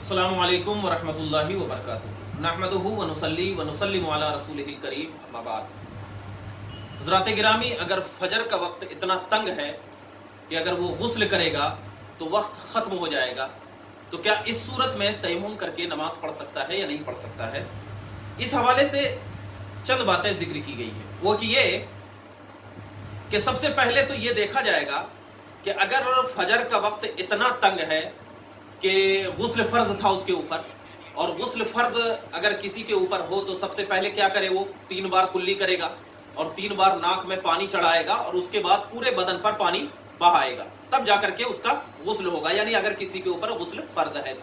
अस्सलामु अलैकुम वरहमतुल्लाहि वबरकातुहू नहमदुहु व नुसल्ली व नुसल्लिमु अला रसूलिहिल करीम अम्मा बाद। हज़रात गिरामी, अगर फजर का वक्त इतना तंग है कि अगर वो गुस्ल करेगा तो वक्त ख़त्म हो जाएगा, तो क्या इस सूरत में तयम्मुम करके नमाज पढ़ सकता है या नहीं पढ़ सकता है? इस हवाले से चंद बातें जिक्र की गई हैं। वो कि ये कि सबसे पहले तो ये देखा जाएगा कि अगर फजर का वक्त इतना तंग है कि गुस्ल फर्ज था उसके ऊपर, और गुस्ल फर्ज अगर किसी के ऊपर हो तो सबसे पहले क्या करे, वो 3 बार कुल्ली करेगा और 3 बार नाक में पानी चढ़ाएगा और उसके बाद पूरे बदन पर पानी बहाएगा, तब जाकर के उसका गुस्ल होगा। यानी अगर किसी के ऊपर गुस्ल फर्ज है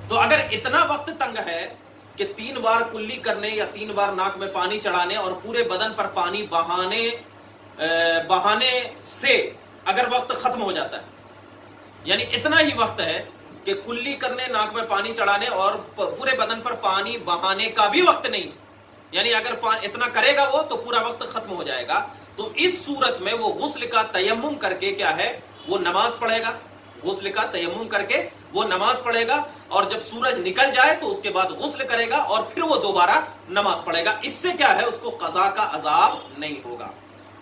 तो अगर इतना वक्त तंग है कि 3 बार कुल्ली करने या 3 बार नाक में पानी चढ़ाने और पूरे बदन पर पानी बहाने से अगर वक्त खत्म हो जाता है, यानी इतना ही वक्त है कि कुल्ली करने, नाक में पानी चढ़ाने और पूरे बदन पर पानी बहाने का भी वक्त नहीं, यानी अगर इतना करेगा वो तो पूरा वक्त खत्म हो जाएगा, तो इस सूरत में वो गुस्ल का तयम्मुम करके क्या है, वो नमाज पढ़ेगा। गुस्ल का तयम्मुम करके वो नमाज पढ़ेगा और जब सूरज निकल जाए तो उसके बाद गुस्ल करेगा और फिर वो दोबारा नमाज पढ़ेगा। इससे क्या है, उसको कज़ा का अजाब नहीं होगा।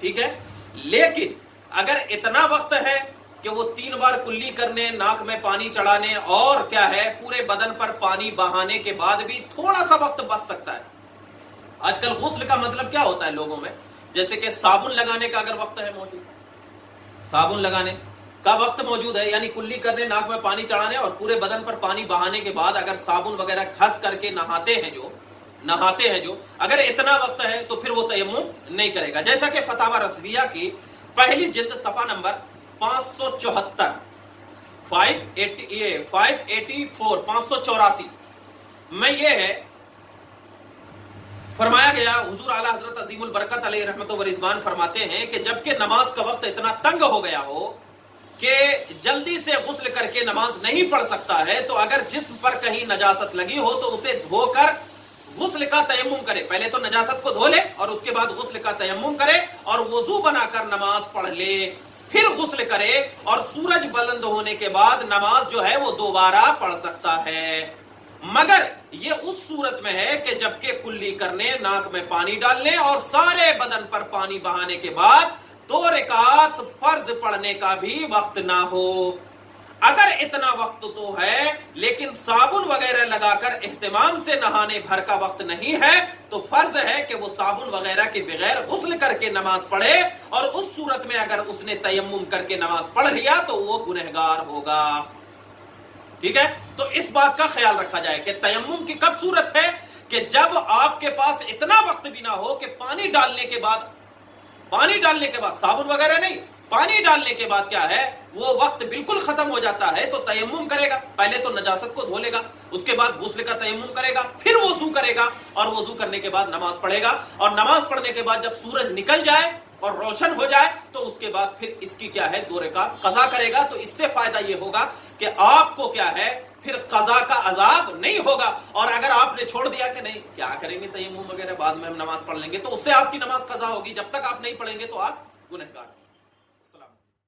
ठीक है, लेकिन अगर इतना वक्त है कि वो 3 बार कुल्ली करने, नाक में पानी चढ़ाने और क्या है, पूरे बदन पर पानी बहाने के बाद भी थोड़ा सा वक्त बच सकता है। आजकल गुस्ल का मतलब क्या होता है लोगों में, जैसे कि साबुन लगाने का अगर वक्त है मौजूद, साबुन लगाने का वक्त मौजूद है, यानी कुल्ली करने, नाक में पानी चढ़ाने और पूरे बदन पर पानी बहाने के बाद अगर साबुन वगैरह घस करके नहाते हैं जो, अगर इतना वक्त है तो फिर वो तयम्मुम नहीं करेगा। जैसा कि फतावा रज़विया की पहली जिल्द सफा नंबर 574 584 में ये है फरमाया गया, हुजूर आला हजरत अजीमुल बरकत अलैहि रहमत व रिज़वान फरमाते हैं कि जबकि नमाज का वक्त इतना तंग हो गया हो कि जल्दी से गुस्ल करके नमाज नहीं पढ़ सकता है, तो अगर जिस्म पर कहीं नजासत लगी हो तो उसे धोकर गुस्ल का तयम्मुम करे। पहले तो नजासत को धो ले और उसके बाद गुस्ल का तयम्मुम करे और वुजू बनाकर नमाज पढ़ ले, फिर गुस्ल करे और सूरज बुलंद होने के बाद नमाज जो है वो दोबारा पढ़ सकता है। मगर ये उस सूरत में है कि जबकि कुल्ली करने, नाक में पानी डालने और सारे बदन पर पानी बहाने के बाद 2 रकात फर्ज पढ़ने का भी वक्त ना हो। अगर इतना वक्त तो है लेकिन साबुन वगैरह लगाकर एहतिमाम से नहाने भर का वक्त नहीं है, तो फर्ज है कि वो साबुन वगैरह के बगैर गुस्ल करके नमाज पढ़े, और उस सूरत में अगर उसने तयम्मुम करके नमाज पढ़ लिया तो वो गुनहगार होगा। ठीक है, तो इस बात का ख्याल रखा जाए कि तयम्मुम की कब सूरत है, कि जब आपके पास इतना वक्त भी ना हो कि पानी डालने के बाद साबुन वगैरह नहीं, पानी डालने के बाद क्या है, वो वक्त बिल्कुल खत्म हो जाता है, तो तयम्मुम करेगा। पहले तो नजासत को धो लेगा, उसके बाद गुस्ल का तयम्मुम करेगा, फिर वजू करेगा और वजू करने के बाद नमाज पढ़ेगा, और नमाज पढ़ने के बाद जब सूरज निकल जाए और रोशन हो जाए तो उसके बाद फिर इसकी क्या है, 2 रकात कज़ा करेगा। तो इससे फायदा ये होगा कि आपको क्या है, फिर कज़ा का अजाब नहीं होगा। और अगर आपने छोड़ दिया कि नहीं क्या करेंगे, तयम्मुम वगैरह बाद में हम नमाज पढ़ लेंगे, तो उससे आपकी नमाज कज़ा होगी। जब तक आप नहीं पढ़ेंगे तो आप गुनहगार।